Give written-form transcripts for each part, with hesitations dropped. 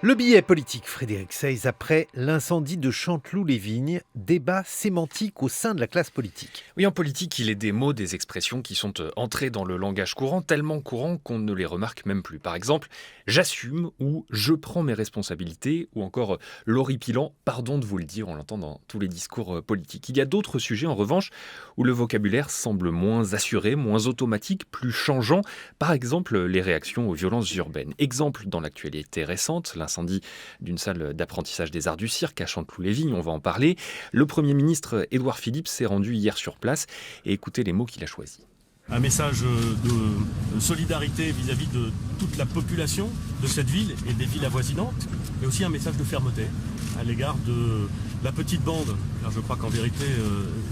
Le billet politique, Frédéric Seyss, après l'incendie de Chanteloup-les-Vignes, débat sémantique au sein de la classe politique. Oui, en politique, il est des mots, des expressions qui sont entrés dans le langage courant, tellement courant qu'on ne les remarque même plus. Par exemple, j'assume ou je prends mes responsabilités ou encore l'horripilant, pardon de vous le dire, on l'entend dans tous les discours politiques. Il y a d'autres sujets en revanche où le vocabulaire semble moins assuré, moins automatique, plus changeant. Par exemple, les réactions aux violences urbaines. Exemple dans l'actualité récente, l'incendie d'une salle d'apprentissage des arts du cirque à Chanteloup-les-Vignes, on va en parler. Le Premier ministre Édouard Philippe s'est rendu hier sur place et écoutez les mots qu'il a choisis. Un message de solidarité vis-à-vis de toute la population de cette ville et des villes avoisinantes, mais aussi un message de fermeté à l'égard de la petite bande, car je crois qu'en vérité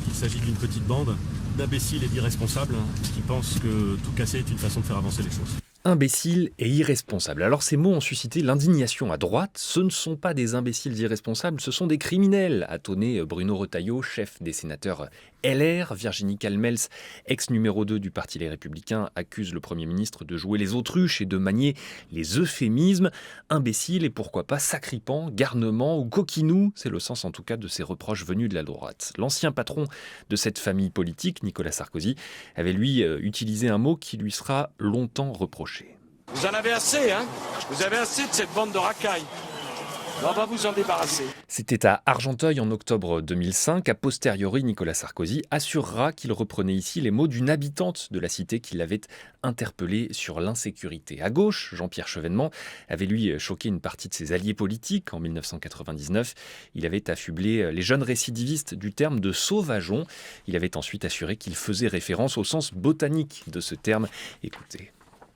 il s'agit d'une petite bande d'imbéciles et d'irresponsables qui pensent que tout casser est une façon de faire avancer les choses. Imbécile et irresponsable. Alors ces mots ont suscité l'indignation à droite. Ce ne sont pas des imbéciles irresponsables, ce sont des criminels, a tonné Bruno Retailleau, chef des sénateurs LR. Virginie Calmels, ex numéro 2 du Parti Les Républicains, accuse le Premier ministre de jouer les autruches et de manier les euphémismes. Imbécile et pourquoi pas sacripant, garnement ou coquinou, c'est le sens en tout cas de ces reproches venus de la droite. L'ancien patron de cette famille politique, Nicolas Sarkozy, avait lui utilisé un mot qui lui sera longtemps reproché. Vous en avez assez, hein ? Vous avez assez de cette bande de racailles. On va vous en débarrasser. C'était à Argenteuil en octobre 2005. A posteriori, Nicolas Sarkozy assurera qu'il reprenait ici les mots d'une habitante de la cité qui l'avait interpellé sur l'insécurité. À gauche, Jean-Pierre Chevènement avait lui choqué une partie de ses alliés politiques en 1999. Il avait affublé les jeunes récidivistes du terme de sauvageons. Il avait ensuite assuré qu'il faisait référence au sens botanique de ce terme. Écoutez.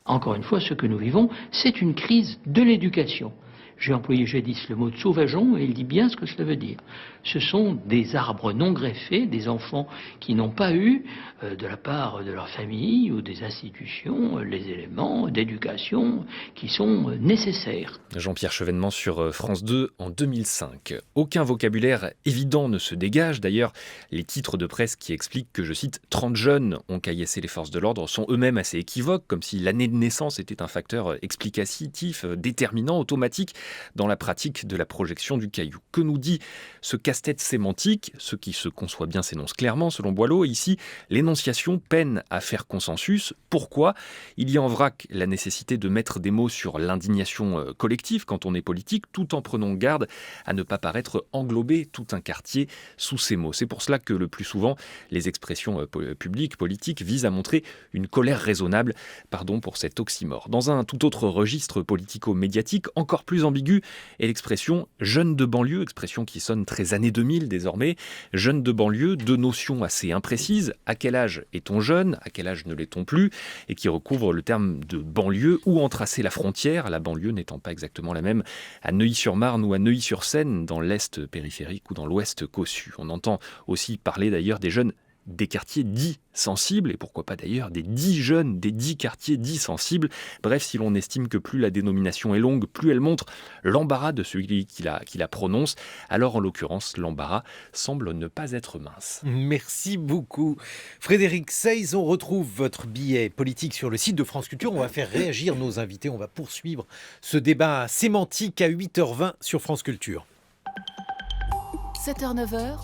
Encore une fois, ce que nous vivons, c'est une crise de l'éducation. J'ai employé jadis le mot de sauvageon et il dit bien ce que cela veut dire. Ce sont des arbres non greffés, des enfants qui n'ont pas eu, de la part de leur famille ou des institutions, les éléments d'éducation qui sont nécessaires. Jean-Pierre Chevènement sur France 2 en 2005. Aucun vocabulaire évident ne se dégage. D'ailleurs, les titres de presse qui expliquent que, je cite, 30 jeunes ont caillassé les forces de l'ordre sont eux-mêmes assez équivoques, comme si l'année de naissance était un facteur explicatif, déterminant, automatique dans la pratique de la projection du caillou. Que nous dit ce casse-tête sémantique ? Ce qui se conçoit bien s'énonce clairement, selon Boileau. Et ici, l'énonciation peine à faire consensus. Pourquoi ? Il y a en vrac la nécessité de mettre des mots sur l'indignation collective quand on est politique, tout en prenant garde à ne pas paraître englober tout un quartier sous ces mots. C'est pour cela que le plus souvent, les expressions publiques, politiques, visent à montrer une colère raisonnable. Pardon pour cet oxymore. Dans un tout autre registre politico-médiatique, encore plus ambigu, est l'expression « jeune de banlieue », expression qui sonne très années 2000 désormais. Jeune de banlieue, deux notions assez imprécises. À quel âge est-on jeune ? À quel âge ne l'est-on plus ? Et qui recouvre le terme de banlieue. Où en tracer la frontière ? La banlieue n'étant pas exactement la même à Neuilly-sur-Marne ou à Neuilly-sur-Seine, dans l'Est périphérique ou dans l'Ouest cossu. On entend aussi parler d'ailleurs des jeunes des quartiers dits sensibles, et pourquoi pas d'ailleurs des 10 jeunes, des 10 quartiers dits sensibles. Bref, si l'on estime que plus la dénomination est longue, plus elle montre l'embarras de celui qui la prononce, alors en l'occurrence, l'embarras semble ne pas être mince. Merci beaucoup. Frédéric Seyss, on retrouve votre billet politique sur le site de France Culture. On va faire réagir nos invités, on va poursuivre ce débat sémantique à 8h20 sur France Culture. 7h-9h,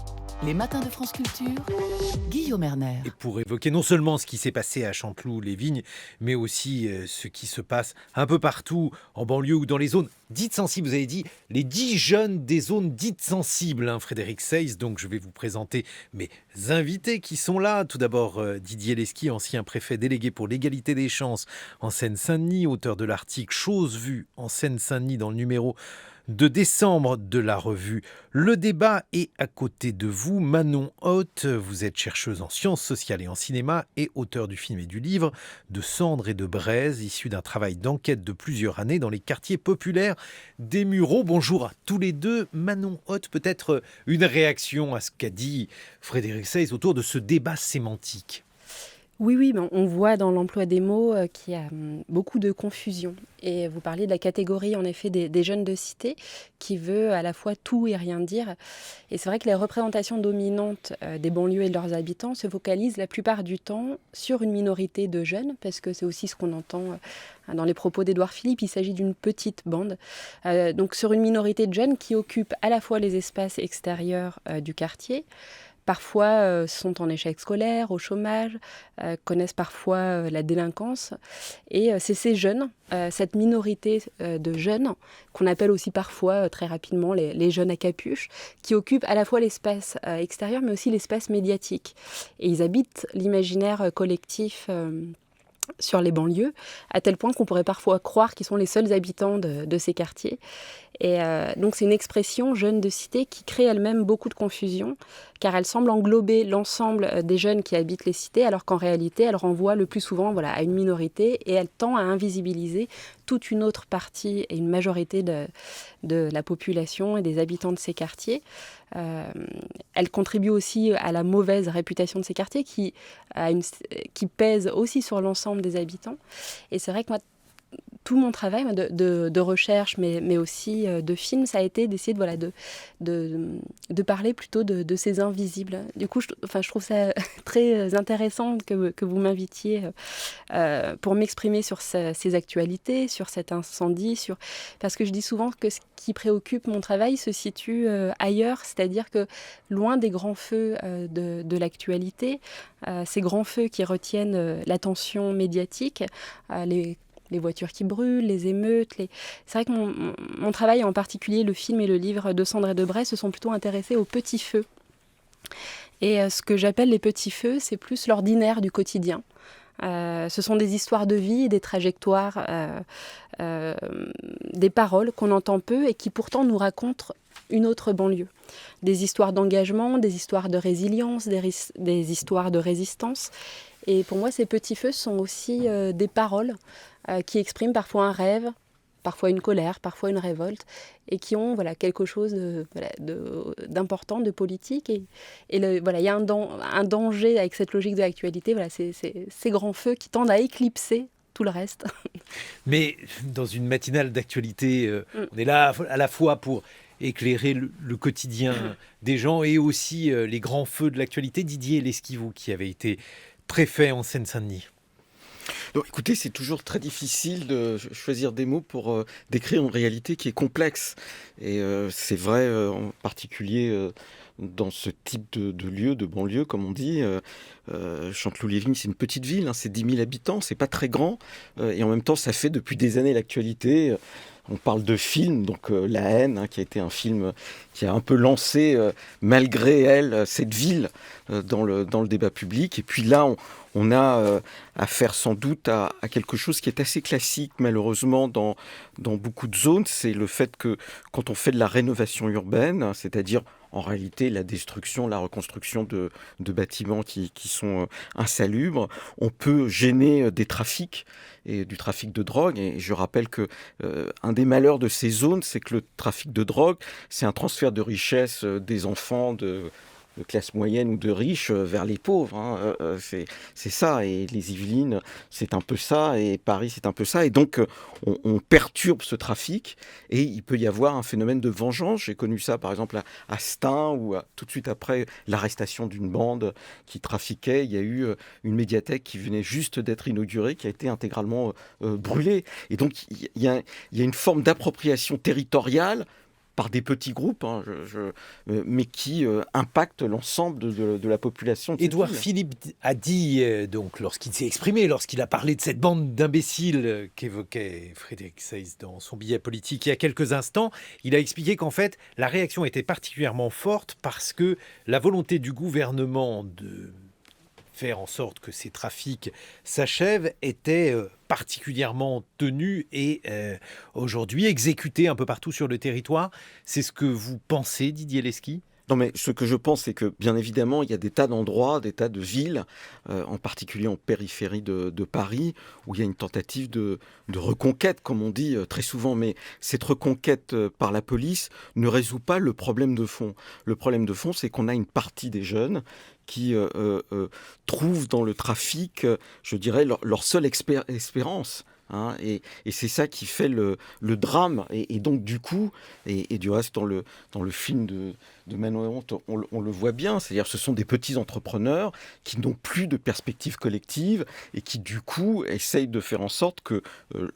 les matins de France Culture, Guillaume Erner. Et pour évoquer non seulement ce qui s'est passé à Chanteloup-les-Vignes, mais aussi ce qui se passe un peu partout, en banlieue ou dans les zones dites sensibles. Vous avez dit les 10 jeunes des zones dites sensibles, Frédéric Seyss. Donc je vais vous présenter mes invités qui sont là. Tout d'abord Didier Lesky, ancien préfet délégué pour l'égalité des chances en Seine-Saint-Denis, auteur de l'article Chose vue en Seine-Saint-Denis dans le numéro de décembre de la revue Le Débat. Et à côté de vous, Manon Hoth, vous êtes chercheuse en sciences sociales et en cinéma et auteur du film et du livre de Cendres et de Braise, issu d'un travail d'enquête de plusieurs années dans les quartiers populaires des Mureaux. Bonjour à tous les deux. Manon Hoth, peut-être une réaction à ce qu'a dit Frédéric Seyss autour de ce débat sémantique. Oui, oui, ben, on voit dans l'emploi des mots qu'il y a beaucoup de confusion. Et vous parliez de la catégorie, en effet, des jeunes de cité, qui veut à la fois tout et rien dire. Et c'est vrai que les représentations dominantes des banlieues et de leurs habitants se focalisent la plupart du temps sur une minorité de jeunes, parce que c'est aussi ce qu'on entend dans les propos d'Édouard Philippe, il s'agit d'une petite bande. Donc sur une minorité de jeunes qui occupent à la fois les espaces extérieurs du quartier, parfois sont en échec scolaire, au chômage, connaissent parfois la délinquance. Et c'est ces jeunes, cette minorité de jeunes, qu'on appelle aussi parfois très rapidement les jeunes à capuche, qui occupent à la fois l'espace extérieur mais aussi l'espace médiatique. Et ils habitent l'imaginaire collectif sur les banlieues, à tel point qu'on pourrait parfois croire qu'ils sont les seuls habitants de ces quartiers. Et donc c'est une expression jeune de cité qui crée elle-même beaucoup de confusion, car elle semble englober l'ensemble des jeunes qui habitent les cités, alors qu'en réalité elle renvoie le plus souvent à une minorité et elle tend à invisibiliser toute une autre partie et une majorité de la population et des habitants de ces quartiers. Elle contribue aussi à la mauvaise réputation de ces quartiers qui pèse aussi sur l'ensemble des habitants. Et c'est vrai que moi, tout mon travail de recherche, mais aussi de film, ça a été d'essayer de parler plutôt de ces invisibles. Du coup, je trouve ça très intéressant que vous m'invitiez pour m'exprimer sur ces actualités, sur cet incendie, parce que je dis souvent que ce qui préoccupe mon travail se situe ailleurs, c'est-à-dire que loin des grands feux de l'actualité, ces grands feux qui retiennent l'attention médiatique, les voitures qui brûlent, les émeutes. C'est vrai que mon travail, en particulier le film et le livre de Sandra Debray, se sont plutôt intéressés aux petits feux. Et ce que j'appelle les petits feux, c'est plus l'ordinaire du quotidien. Ce sont des histoires de vie, des trajectoires, des paroles qu'on entend peu et qui pourtant nous racontent une autre banlieue. Des histoires d'engagement, des histoires de résilience, des histoires de résistance. Et pour moi, ces petits feux sont aussi des paroles qui expriment parfois un rêve, parfois une colère, parfois une révolte, et qui ont quelque chose d'important, de politique. Et il y a un danger avec cette logique de l'actualité, ces grands feux qui tendent à éclipser tout le reste. Mais dans une matinale d'actualité, on est là à la fois pour éclairer le quotidien des gens et aussi les grands feux de l'actualité. Didier Lesquivou, qui avait été préfet en Seine-Saint-Denis. Donc, écoutez, c'est toujours très difficile de choisir des mots pour décrire une réalité qui est complexe. Et c'est vrai en particulier dans ce type de lieu, de banlieue, comme on dit. Chanteloup-les-Vignes, c'est une petite ville, c'est 10 000 habitants, c'est pas très grand. Et en même temps, ça fait depuis des années l'actualité. On parle de film, donc La haine, qui a été un film qui a un peu lancé, malgré elle, cette ville dans le débat public. Et puis là, on a affaire sans doute à quelque chose qui est assez classique, malheureusement, dans beaucoup de zones. C'est le fait que quand on fait de la rénovation urbaine, c'est-à-dire en réalité la destruction, la reconstruction de bâtiments qui sont insalubres, on peut gêner des trafics et du trafic de drogue. Et je rappelle que un des malheurs de ces zones, c'est que le trafic de drogue, c'est un transfert de richesse des enfants de classe moyenne ou de riches vers les pauvres. C'est ça. Et les Yvelines, c'est un peu ça. Et Paris, c'est un peu ça. Et donc, on perturbe ce trafic. Et il peut y avoir un phénomène de vengeance. J'ai connu ça, par exemple, à Stein, où tout de suite après l'arrestation d'une bande qui trafiquait, il y a eu une médiathèque qui venait juste d'être inaugurée, qui a été intégralement brûlée. Et donc, il y a une forme d'appropriation territoriale par des petits groupes, mais qui impactent l'ensemble de la population. Édouard Philippe a dit, donc, lorsqu'il s'est exprimé, lorsqu'il a parlé de cette bande d'imbéciles qu'évoquait Frédéric Seyss dans son billet politique il y a quelques instants, il a expliqué qu'en fait, la réaction était particulièrement forte parce que la volonté du gouvernement de faire en sorte que ces trafics s'achèvent était particulièrement tenue et aujourd'hui exécutée un peu partout sur le territoire. C'est ce que vous pensez, Didier Lesky ? Non, mais ce que je pense, c'est que, bien évidemment, il y a des tas d'endroits, des tas de villes, en particulier en périphérie de Paris, où il y a une tentative de reconquête, comme on dit très souvent. Mais cette reconquête par la police ne résout pas le problème de fond. Le problème de fond, c'est qu'on a une partie des jeunes qui trouvent dans le trafic, je dirais, leur seule espérance. Hein, et c'est ça qui fait le drame. Et donc, du coup, et du reste, dans le film de Manon et Honte, on le voit bien. C'est-à-dire ce sont des petits entrepreneurs qui n'ont plus de perspective collective et qui, du coup, essayent de faire en sorte que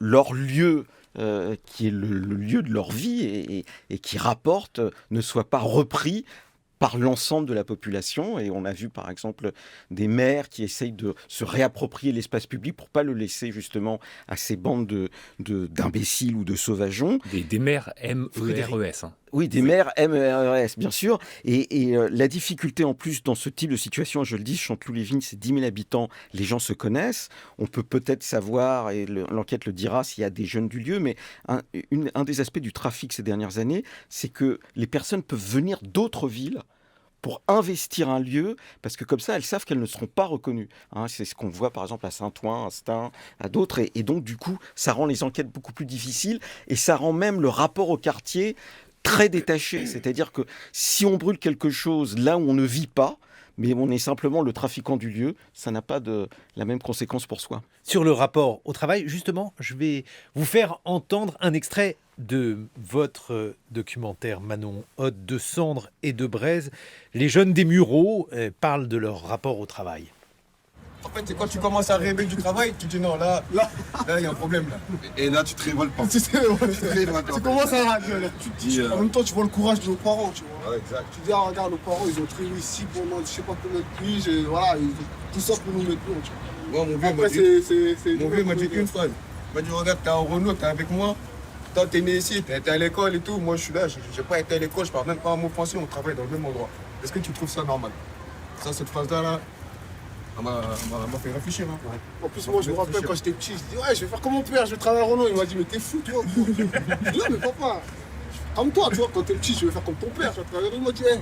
leur lieu, qui est le lieu de leur vie et qui rapporte, ne soit pas repris par l'ensemble de la population. Et on a vu par exemple des maires qui essayent de se réapproprier l'espace public pour pas le laisser justement à ces bandes d'imbéciles ou de sauvageons. Des maires MERES. Hein. Oui, des maires MERES, bien sûr. Et la difficulté en plus dans ce type de situation, je le dis, Chanteloup-les-Vignes, c'est 10 000 habitants, les gens se connaissent. On peut peut-être savoir, et l'enquête le dira, s'il y a des jeunes du lieu, mais un des aspects du trafic ces dernières années, c'est que les personnes peuvent venir d'autres villes pour investir un lieu, parce que comme ça, elles savent qu'elles ne seront pas reconnues. Hein, c'est ce qu'on voit par exemple à Saint-Ouen, à Stein, à d'autres. Et donc, du coup, ça rend les enquêtes beaucoup plus difficiles et ça rend même le rapport au quartier très détaché. C'est-à-dire que si on brûle quelque chose là où on ne vit pas, mais on est simplement le trafiquant du lieu, ça n'a pas la même conséquence pour soi. Sur le rapport au travail, justement, je vais vous faire entendre un extrait de votre documentaire Manon Hoth, de Cendres et de Braise. Les jeunes des Mureaux parlent de leur rapport au travail. En fait, c'est quand tu commences à rêver du travail, tu dis non, là, il y a un problème. Là. Et là, tu te révoltes pas. Tu commences à rager. Tu te dis, en même temps, tu vois le courage de nos parents. Tu vois. Ouais, exact. Tu dis, regarde, nos parents, ils ont travaillé ici pendant je sais pas combien de piges. Et voilà, ils ont tout ça pour nous mettre. Moi, mon vieux m'a dit qu'une phrase. Il m'a dit, regarde, t'es en Renault, t'es avec moi. Toi, t'es né ici, t'es à l'école et tout. Moi, je suis là, j'ai pas été à l'école, je parle même pas un mot français, on travaille dans le même endroit. Est-ce que tu trouves ça normal? Ça, cette phrase-là, elle m'a fait réfléchir. Hein. En plus, moi, je me rappelle quand j'étais petit, je dis ouais, je vais faire comme mon père, je vais travailler à Renault. Il m'a dit, mais t'es fou, toi. Je dis, non, mais papa, comme toi, tu vois, quand t'es petit, je vais faire comme ton père, je vais travailler à Renault. Il m'a dit, hey.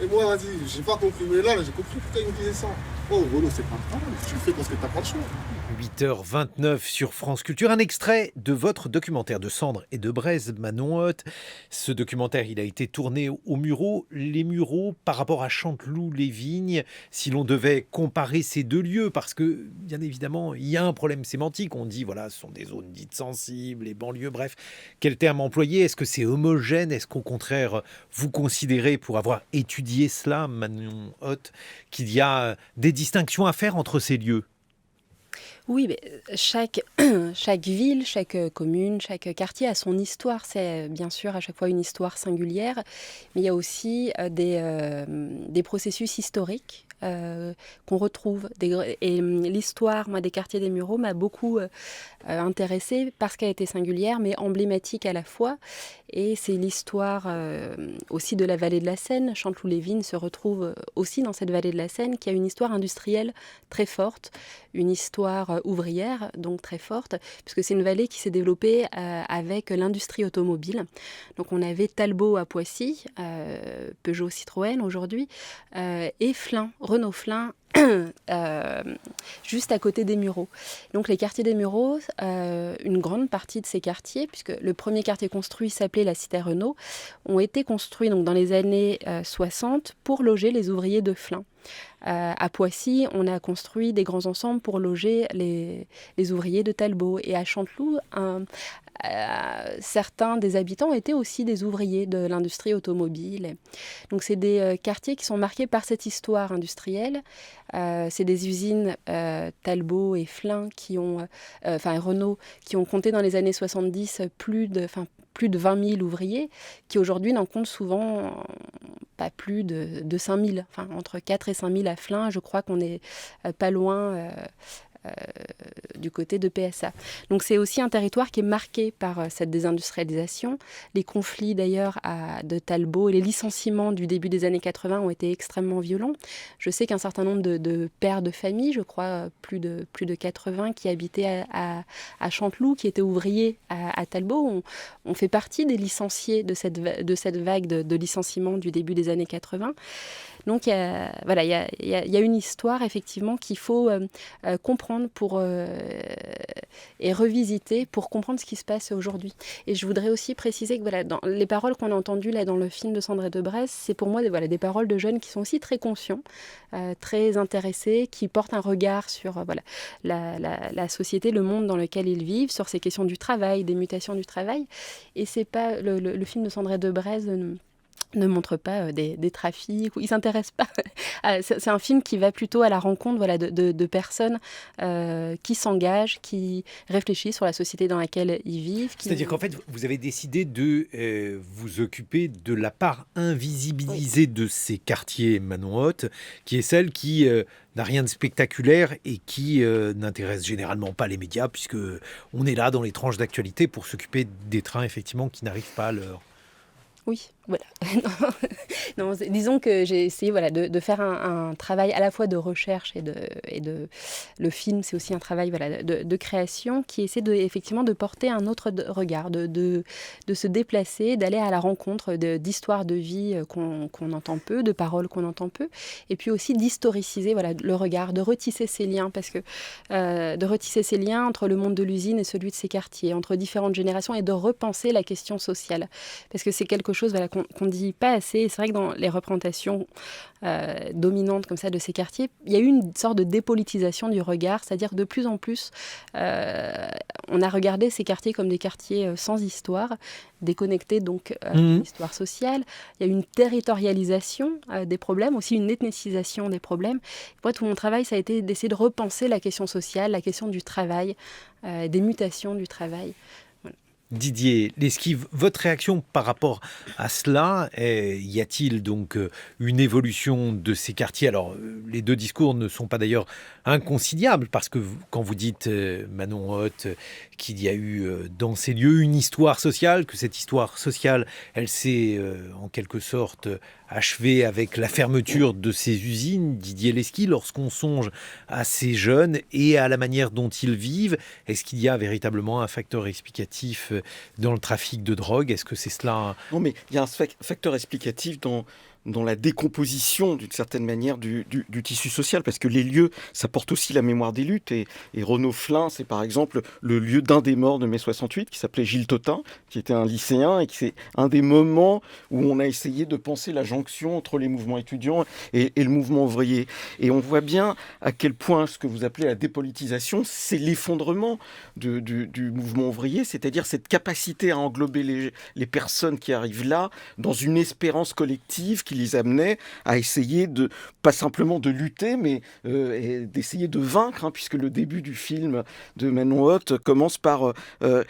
Et moi, vas-y, j'ai pas compris, mais là, j'ai compris pourquoi il me disait ça. Oh, Renault, c'est pas le travail, tu le fais parce que t'as pas le choix. 8h29 sur France Culture, un extrait de votre documentaire de Cendres et de Braise, Manon Hoth. Ce documentaire, il a été tourné aux Mureaux. Les Mureaux, par rapport à Chanteloup-les-Vignes, si l'on devait comparer ces deux lieux, parce que, bien évidemment, il y a un problème sémantique. On dit, voilà, ce sont des zones dites sensibles, les banlieues, bref. Quel terme employer? Est-ce que c'est homogène? Est-ce qu'au contraire, vous considérez, pour avoir étudié cela, Manon Hoth, qu'il y a des distinctions à faire entre ces lieux? Oui, mais chaque ville, chaque commune, chaque quartier a son histoire. C'est bien sûr à chaque fois une histoire singulière, mais il y a aussi des processus historiques qu'on retrouve. Et l'histoire, moi, des quartiers des Mureaux m'a beaucoup intéressée parce qu'elle était singulière, mais emblématique à la fois. Et c'est l'histoire aussi de la vallée de la Seine. Chanteloup-les-Vignes se retrouve aussi dans cette vallée de la Seine, qui a une histoire industrielle très forte, une histoire ouvrière, donc très forte, puisque c'est une vallée qui s'est développée avec l'industrie automobile. Donc on avait Talbot à Poissy, Peugeot Citroën aujourd'hui, et Flins, Renault Flins, juste à côté des Mureaux. Donc les quartiers des Mureaux, une grande partie de ces quartiers, puisque le premier quartier construit s'appelait la Cité Renault, ont été construits donc, dans les années 60 pour loger les ouvriers de Flins. À Poissy, on a construit des grands ensembles pour loger les ouvriers de Talbot. Et à Chanteloup, certains des habitants étaient aussi des ouvriers de l'industrie automobile. Donc c'est des quartiers qui sont marqués par cette histoire industrielle. C'est des usines Talbot et Flins Renault qui ont compté dans les années 70 plus de 20 000 ouvriers qui aujourd'hui n'en comptent souvent pas plus de 5 000. Enfin, entre 4 et 5 000 à Flins, je crois qu'on est pas loin du côté de PSA. Donc c'est aussi un territoire qui est marqué par cette désindustrialisation. Les conflits d'ailleurs de Talbot et les licenciements du début des années 80 ont été extrêmement violents. Je sais qu'un certain nombre de pères de famille, je crois plus de 80 qui habitaient à Chanteloup, qui étaient ouvriers à Talbot, ont fait partie des licenciés de cette vague de licenciements du début des années 80. Donc il y a une histoire effectivement qu'il faut comprendre et revisiter pour comprendre ce qui se passe aujourd'hui. Et je voudrais aussi préciser que dans les paroles qu'on a entendues là dans le film de Sandra de Bresse, c'est pour moi des paroles de jeunes qui sont aussi très conscients, très intéressés, qui portent un regard sur la société, le monde dans lequel ils vivent, sur ces questions du travail, des mutations du travail. Et c'est pas le film de Sandra de Bresse ne montre pas des trafics, il ne s'intéresse pas. C'est un film qui va plutôt à la rencontre de personnes qui s'engagent, qui réfléchissent sur la société dans laquelle ils vivent. C'est-à-dire qu'en fait, vous avez décidé de vous occuper de la part invisibilisée de ces quartiers Manon Hott, qui est celle qui n'a rien de spectaculaire et qui n'intéresse généralement pas les médias, puisque on est là dans les tranches d'actualité pour s'occuper des trains effectivement qui n'arrivent pas à l'heure. Oui, voilà. Non, disons que j'ai essayé de faire un travail à la fois de recherche et de le film, c'est aussi un travail de création qui essaie effectivement de porter un autre regard, de se déplacer, d'aller à la rencontre d'histoires de vie qu'on entend peu, de paroles qu'on entend peu, et puis aussi d'historiciser le regard, de retisser ces liens, parce que de retisser ces liens entre le monde de l'usine et celui de ces quartiers, entre différentes générations, et de repenser la question sociale, parce que c'est quelque chose qu'on ne dit pas assez. Et c'est vrai que dans les représentations dominantes comme ça de ces quartiers, il y a eu une sorte de dépolitisation du regard, c'est-à-dire que de plus en plus, on a regardé ces quartiers comme des quartiers sans histoire, déconnectés donc de l'histoire sociale. Il y a eu une territorialisation des problèmes, aussi une ethnicisation des problèmes. Moi, tout mon travail, ça a été d'essayer de repenser la question sociale, la question du travail, des mutations du travail. Didier Lesky, votre réaction par rapport à cela, y a-t-il donc une évolution de ces quartiers? Alors, les deux discours ne sont pas d'ailleurs inconciliables, parce que quand vous dites, Manon Hott, qu'il y a eu dans ces lieux une histoire sociale, que cette histoire sociale, elle s'est en quelque sorte achevée avec la fermeture de ces usines, Didier Lesky, lorsqu'on songe à ces jeunes et à la manière dont ils vivent, est-ce qu'il y a véritablement un facteur explicatif dans le trafic de drogue? Est-ce que c'est cela? Non, mais il y a un facteur explicatif dans la décomposition, d'une certaine manière, du tissu social, parce que les lieux, ça porte aussi la mémoire des luttes, et Renaud Flin, c'est par exemple le lieu d'un des morts de mai 68, qui s'appelait Gilles Totin, qui était un lycéen, et qui c'est un des moments où on a essayé de penser la jonction entre les mouvements étudiants et le mouvement ouvrier. Et on voit bien à quel point ce que vous appelez la dépolitisation, c'est l'effondrement du mouvement ouvrier, c'est-à-dire cette capacité à englober les personnes qui arrivent là dans une espérance collective qui les amenait à essayer pas simplement de lutter, mais d'essayer de vaincre, puisque le début du film de Manon Hott commence par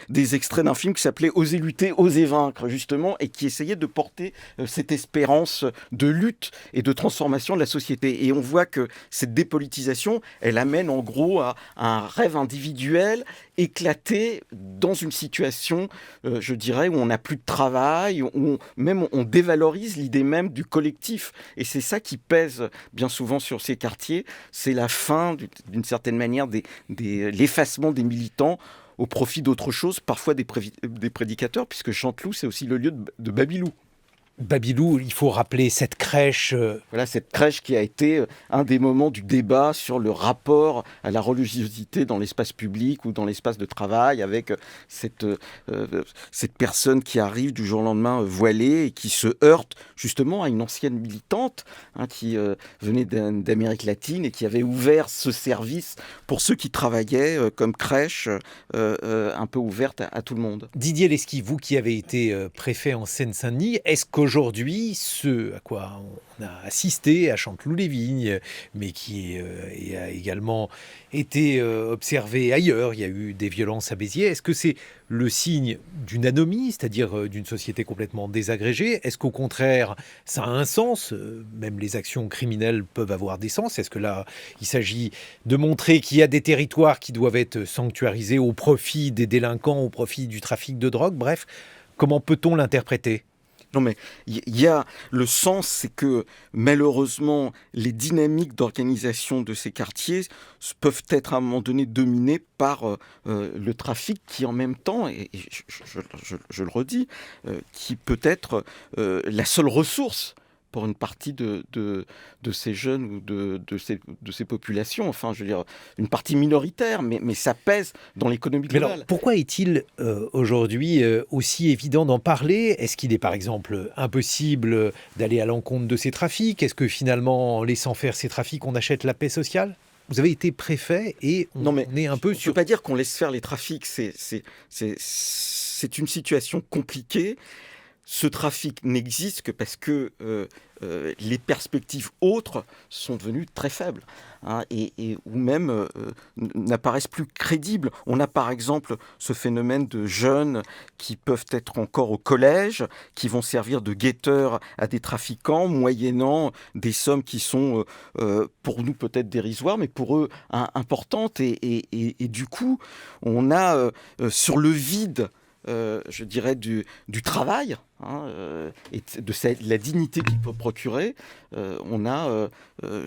des extraits d'un film qui s'appelait « Oser lutter, oser vaincre », justement, et qui essayait de porter cette espérance de lutte et de transformation de la société. Et on voit que cette dépolitisation, elle amène en gros à un rêve individuel éclaté dans une situation, je dirais, où on n'a plus de travail, où on dévalorise l'idée même du collectif. Et c'est ça qui pèse bien souvent sur ces quartiers, c'est la fin, d'une certaine manière, l'effacement des militants au profit d'autre chose, parfois des prédicateurs, puisque Chanteloup, c'est aussi le lieu de Babylou. Babylou, il faut rappeler cette crèche. Voilà, cette crèche qui a été un des moments du débat sur le rapport à la religiosité dans l'espace public ou dans l'espace de travail, avec cette personne qui arrive du jour au lendemain voilée et qui se heurte justement à une ancienne militante qui venait d'Amérique latine et qui avait ouvert ce service pour ceux qui travaillaient comme crèche un peu ouverte à tout le monde. Didier Lesky, vous qui avez été préfet en Seine-Saint-Denis, est-ce qu'aujourd'hui, ce à quoi on a assisté à Chanteloup-les-Vignes, mais qui a également été observé ailleurs, il y a eu des violences à Béziers, est-ce que c'est le signe d'une anomie, c'est-à-dire d'une société complètement désagrégée? Est-ce qu'au contraire, ça a un sens? Même les actions criminelles peuvent avoir des sens. Est-ce que là, il s'agit de montrer qu'il y a des territoires qui doivent être sanctuarisés au profit des délinquants, au profit du trafic de drogue? Bref, comment peut-on l'interpréter? Non, mais il y a le sens, c'est que malheureusement, les dynamiques d'organisation de ces quartiers peuvent être à un moment donné dominées par le trafic qui, en même temps, et je le redis, qui peut être la seule ressource pour une partie de ces jeunes ou de ces populations. Enfin, je veux dire, une partie minoritaire, mais ça pèse dans l'économie Mais globale. alors, pourquoi est-il aujourd'hui aussi évident d'en parler? Est-ce qu'il est par exemple impossible d'aller à l'encontre de ces trafics? Est-ce que finalement, en laissant faire ces trafics, on achète la paix sociale? Vous avez été préfet et on est un peu on ne peut pas dire qu'on laisse faire les trafics. C'est une situation compliquée. Ce trafic n'existe que parce que les perspectives autres sont devenues très faibles, hein, ou même n'apparaissent plus crédibles. On a par exemple ce phénomène de jeunes qui peuvent être encore au collège, qui vont servir de guetteurs à des trafiquants, moyennant des sommes qui sont pour nous peut-être dérisoires, mais pour eux importantes. Et du coup, on a sur le vide, je dirais, du travail, hein, et de la dignité qu'il peut procurer, on a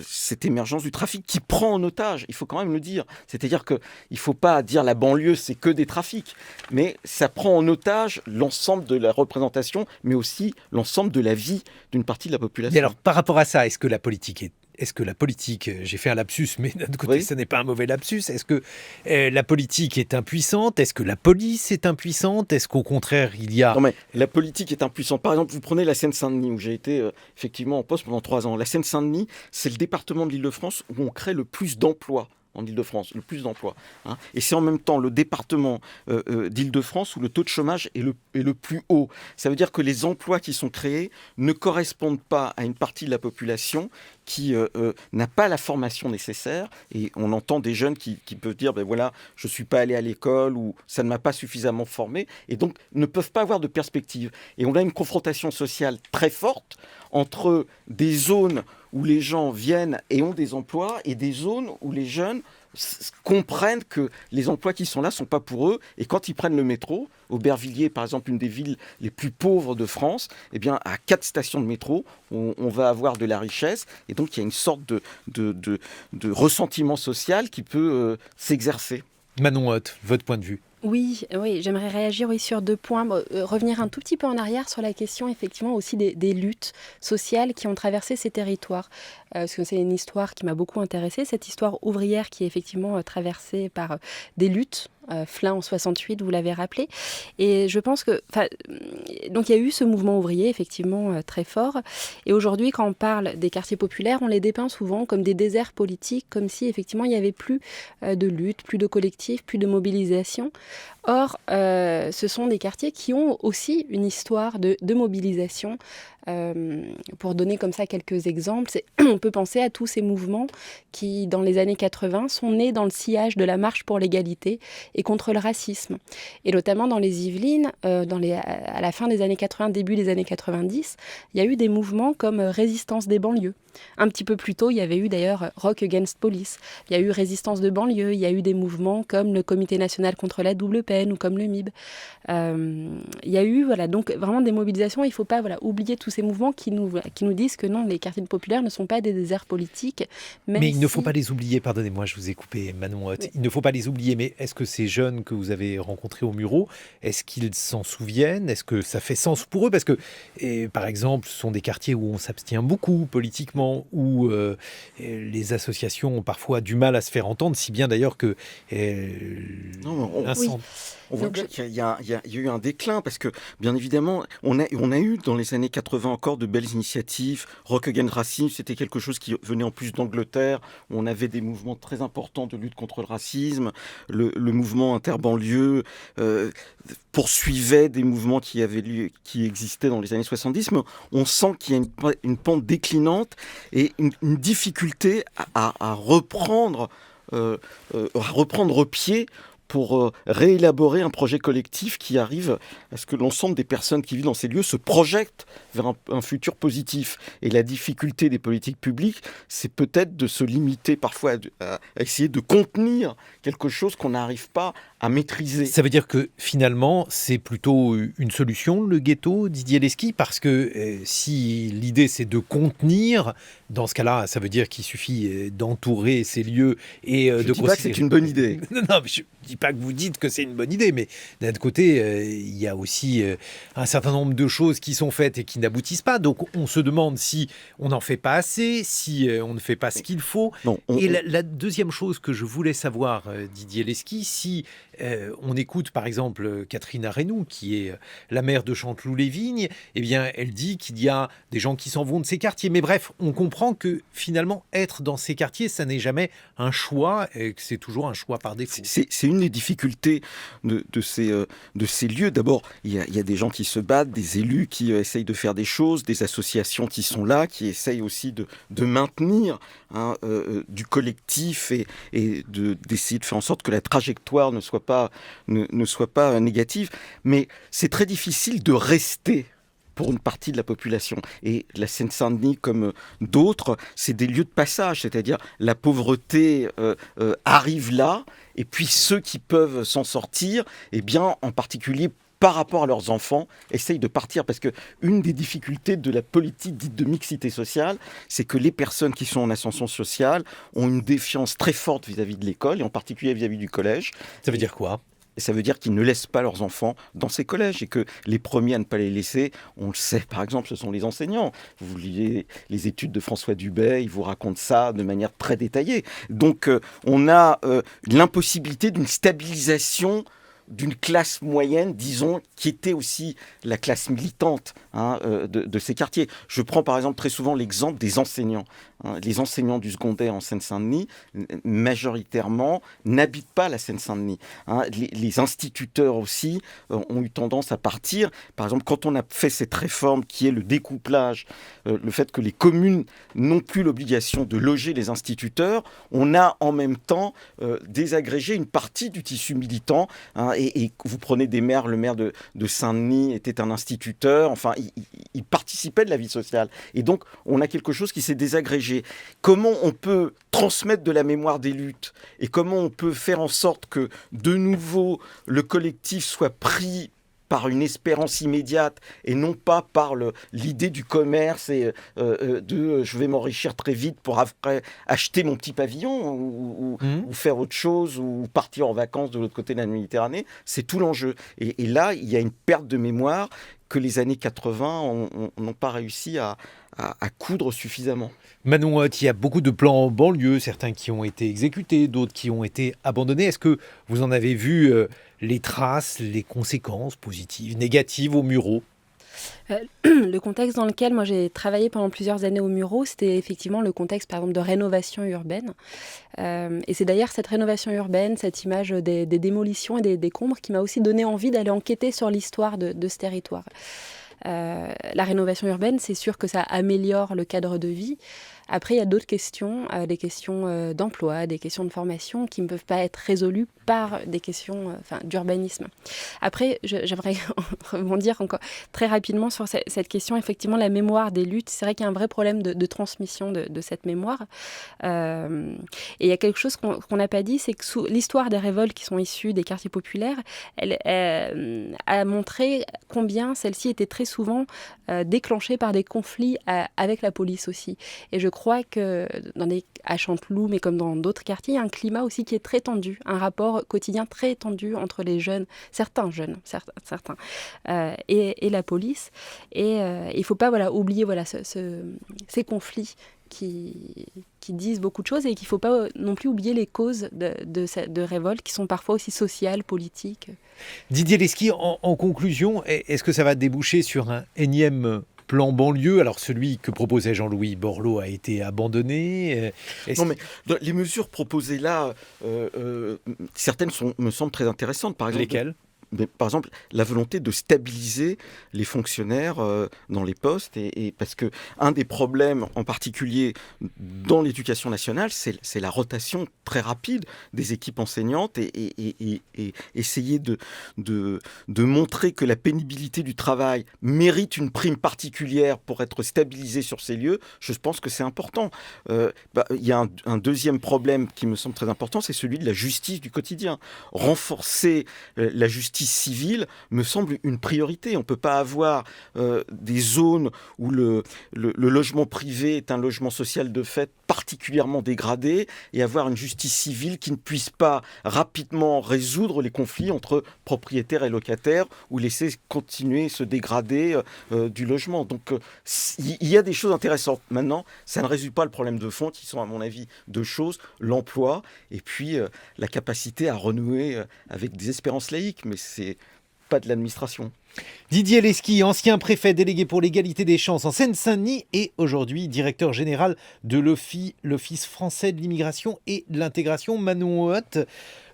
cette émergence du trafic qui prend en otage, il faut quand même le dire. C'est-à-dire qu'il ne faut pas dire la banlieue, c'est que des trafics, mais ça prend en otage l'ensemble de la représentation, mais aussi l'ensemble de la vie d'une partie de la population. Et alors, par rapport à ça, est-ce que la politique, j'ai fait un lapsus, mais d'un autre côté, ce n'est pas un mauvais lapsus, est-ce que la politique est impuissante? Est-ce que la police est impuissante? Est-ce qu'au contraire, il y a... Non, mais la politique est impuissante. Par exemple, vous prenez la Seine-Saint-Denis, où j'ai été effectivement en poste pendant 3 ans. La Seine-Saint-Denis, c'est le département de l'Île-de-France où on crée le plus d'emplois en Île-de-France, le plus d'emplois. Hein. Et c'est en même temps le département d'Île-de-France où le taux de chômage est le plus haut. Ça veut dire que les emplois qui sont créés ne correspondent pas à une partie de la population qui n'a pas la formation nécessaire. Et on entend des jeunes qui peuvent dire, ben voilà, je ne suis pas allé à l'école ou ça ne m'a pas suffisamment formé, et donc ne peuvent pas avoir de perspective. Et on a une confrontation sociale très forte entre des zones où les gens viennent et ont des emplois, et des zones où les jeunes comprennent que les emplois qui sont là ne sont pas pour eux, et quand ils prennent le métro, Aubervilliers par exemple, une des villes les plus pauvres de France, eh bien, à 4 stations de métro, on va avoir de la richesse, et donc il y a une sorte de ressentiment social qui peut s'exercer. Manon Hoth, votre point de vue? Oui, j'aimerais réagir sur 2 points. Revenir un tout petit peu en arrière sur la question, effectivement, aussi des luttes sociales qui ont traversé ces territoires. Parce que c'est une histoire qui m'a beaucoup intéressée, cette histoire ouvrière qui est effectivement traversée par des luttes. Flins en 68, vous l'avez rappelé. Et je pense que... Donc il y a eu ce mouvement ouvrier, effectivement, très fort. Et aujourd'hui, quand on parle des quartiers populaires, on les dépeint souvent comme des déserts politiques, comme si, effectivement, il n'y avait plus de lutte, plus de collectif, plus de mobilisation. Or, ce sont des quartiers qui ont aussi une histoire de mobilisation. Pour donner comme ça quelques exemples, on peut penser à tous ces mouvements qui, dans les années 80, sont nés dans le sillage de la marche pour l'égalité et contre le racisme. Et notamment dans les Yvelines, à la fin des années 80, début des années 90, il y a eu des mouvements comme Résistance des banlieues. Un petit peu plus tôt, il y avait eu d'ailleurs Rock Against Police. Il y a eu Résistance de banlieue, il y a eu des mouvements comme le Comité national contre la double peine ou comme le MIB. Il y a eu donc vraiment des mobilisations. Il ne faut pas oublier tous ces mouvements qui nous disent que non, les quartiers populaires ne sont pas des déserts politiques. Mais il ne faut pas les oublier, pardonnez-moi, je vous ai coupé, Manon Hoth. Il ne faut pas les oublier, mais est-ce que ces jeunes que vous avez rencontrés au Murau, est-ce qu'ils s'en souviennent? Est-ce que ça fait sens pour eux? Parce que, par exemple, ce sont des quartiers où on s'abstient beaucoup politiquement, où les associations ont parfois du mal à se faire entendre, si bien d'ailleurs que... On voit bien qu'il y a eu un déclin, parce que, bien évidemment, on a eu dans les années 80 encore de belles initiatives. Rock Against Racisme, c'était quelque chose qui venait en plus d'Angleterre. On avait des mouvements très importants de lutte contre le racisme. Le mouvement interbanlieue poursuivait des mouvements qui existaient dans les années 70. Mais on sent qu'il y a une pente déclinante et une difficulté à reprendre pied pour réélaborer un projet collectif qui arrive à ce que l'ensemble des personnes qui vivent dans ces lieux se projettent vers un futur positif. Et la difficulté des politiques publiques, c'est peut-être de se limiter parfois à essayer de contenir quelque chose qu'on n'arrive pas à maîtriser. Ça veut dire que finalement, c'est plutôt une solution, le ghetto, Didier Lesky, parce que si l'idée c'est de contenir, dans ce cas-là, ça veut dire qu'il suffit d'entourer ces lieux et Je de dis pas que c'est une bonne idée. Non, mais je ne dis pas que vous dites que c'est une bonne idée, mais d'un autre côté, il y a aussi un certain nombre de choses qui sont faites et qui n'aboutissent pas. Donc on se demande si on n'en fait pas assez, si on ne fait pas ce qu'il faut. Non, Et la deuxième chose que je voulais savoir, Didier Lesky, si on écoute par exemple Catherine Arenou, qui est la maire de Chanteloup-les-Vignes, eh bien elle dit qu'il y a des gens qui s'en vont de ces quartiers. Mais bref, on comprend que finalement être dans ces quartiers, ça n'est jamais un choix, et que c'est toujours un choix par défaut. C'est une des difficultés de ces lieux. D'abord, il y a des gens qui se battent, des élus qui essayent de faire des choses, des associations qui sont là, qui essayent aussi de maintenir du collectif et d'essayer de faire en sorte que la trajectoire ne soit pas négative. Mais c'est très difficile de rester pour une partie de la population. Et la Seine-Saint-Denis, comme d'autres, c'est des lieux de passage, c'est-à-dire la pauvreté arrive là, et puis ceux qui peuvent s'en sortir, eh bien, en particulier par rapport à leurs enfants, essayent de partir. Parce qu'une des difficultés de la politique dite de mixité sociale, c'est que les personnes qui sont en ascension sociale ont une défiance très forte vis-à-vis de l'école, et en particulier vis-à-vis du collège. Ça veut dire quoi ? Ça veut dire qu'ils ne laissent pas leurs enfants dans ces collèges et que les premiers à ne pas les laisser, on le sait par exemple, ce sont les enseignants. Vous lisez les études de François Dubay, il vous raconte ça de manière très détaillée. Donc on a l'impossibilité d'une stabilisation d'une classe moyenne, disons, qui était aussi la classe militante de ces quartiers. Je prends par exemple très souvent l'exemple des enseignants. Les enseignants du secondaire en Seine-Saint-Denis, majoritairement, n'habitent pas la Seine-Saint-Denis. Les instituteurs aussi ont eu tendance à partir. Par exemple, quand on a fait cette réforme qui est le découplage, le fait que les communes n'ont plus l'obligation de loger les instituteurs, on a en même temps désagrégé une partie du tissu militant. Et vous prenez des maires, le maire de Saint-Denis était un instituteur, enfin, il participait de la vie sociale. Et donc, on a quelque chose qui s'est désagrégé. Comment on peut transmettre de la mémoire des luttes et comment on peut faire en sorte que, de nouveau, le collectif soit pris par une espérance immédiate et non pas par l'idée du commerce et je vais m'enrichir très vite pour après acheter mon petit pavillon ou faire autre chose ou partir en vacances de l'autre côté de la Méditerranée. C'est tout l'enjeu. Et là, il y a une perte de mémoire que les années 80 n'ont pas réussi à coudre suffisamment. Manon Hoth, il y a beaucoup de plans en banlieue, certains qui ont été exécutés, d'autres qui ont été abandonnés. Est-ce que vous en avez vu les traces, les conséquences positives, négatives aux Mureaux ? Le contexte dans lequel moi j'ai travaillé pendant plusieurs années aux Mureaux, c'était effectivement le contexte par exemple de rénovation urbaine. Et c'est d'ailleurs cette rénovation urbaine, cette image des démolitions et des décombres qui m'a aussi donné envie d'aller enquêter sur l'histoire de ce territoire. La rénovation urbaine, c'est sûr que ça améliore le cadre de vie. Après, il y a d'autres questions, des questions d'emploi, des questions de formation qui ne peuvent pas être résolues par des questions d'urbanisme. Après, j'aimerais rebondir encore très rapidement sur cette question. Effectivement, la mémoire des luttes, c'est vrai qu'il y a un vrai problème de transmission de cette mémoire. Et il y a quelque chose qu'on n'a pas dit, c'est que l'histoire des révoltes qui sont issues des quartiers populaires, elle a montré combien celles-ci étaient très souvent déclenchées par des conflits avec la police aussi. Et je crois que à Chanteloup, mais comme dans d'autres quartiers, il y a un climat aussi qui est très tendu, un rapport quotidien très tendu entre les jeunes, certains jeunes, et la police. Et il ne faut pas oublier ces conflits qui disent beaucoup de choses et qu'il ne faut pas non plus oublier les causes de révolte qui sont parfois aussi sociales, politiques. Didier Lesky, en conclusion, est-ce que ça va déboucher sur un énième plan banlieue? Alors celui que proposait Jean-Louis Borloo a été abandonné. Non mais les mesures proposées là, certaines me semblent très intéressantes. Par exemple, lesquelles? mais par exemple, la volonté de stabiliser les fonctionnaires dans les postes, et parce que un des problèmes, en particulier dans l'éducation nationale, c'est la rotation très rapide des équipes enseignantes, et essayer de montrer que la pénibilité du travail mérite une prime particulière pour être stabilisée sur ces lieux. Je pense que c'est important. Il y a un deuxième problème qui me semble très important, c'est celui de la justice du quotidien. Renforcer la justice civile me semble une priorité. On ne peut pas avoir des zones où le logement privé est un logement social de fait particulièrement dégradé, et avoir une justice civile qui ne puisse pas rapidement résoudre les conflits entre propriétaires et locataires, ou laisser continuer se dégrader du logement. Donc il y a des choses intéressantes. Maintenant, ça ne résout pas le problème de fond, qui sont à mon avis deux choses: l'emploi et puis la capacité à renouer avec des espérances laïques, mais c'est pas de l'administration. Didier Lesky, ancien préfet délégué pour l'égalité des chances en Seine-Saint-Denis et aujourd'hui directeur général de l'Office français de l'immigration et de l'intégration. Manon Hoth,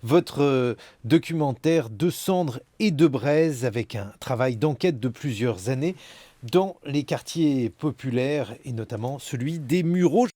votre documentaire De cendres et de braise, avec un travail d'enquête de plusieurs années dans les quartiers populaires et notamment celui des Mureaux.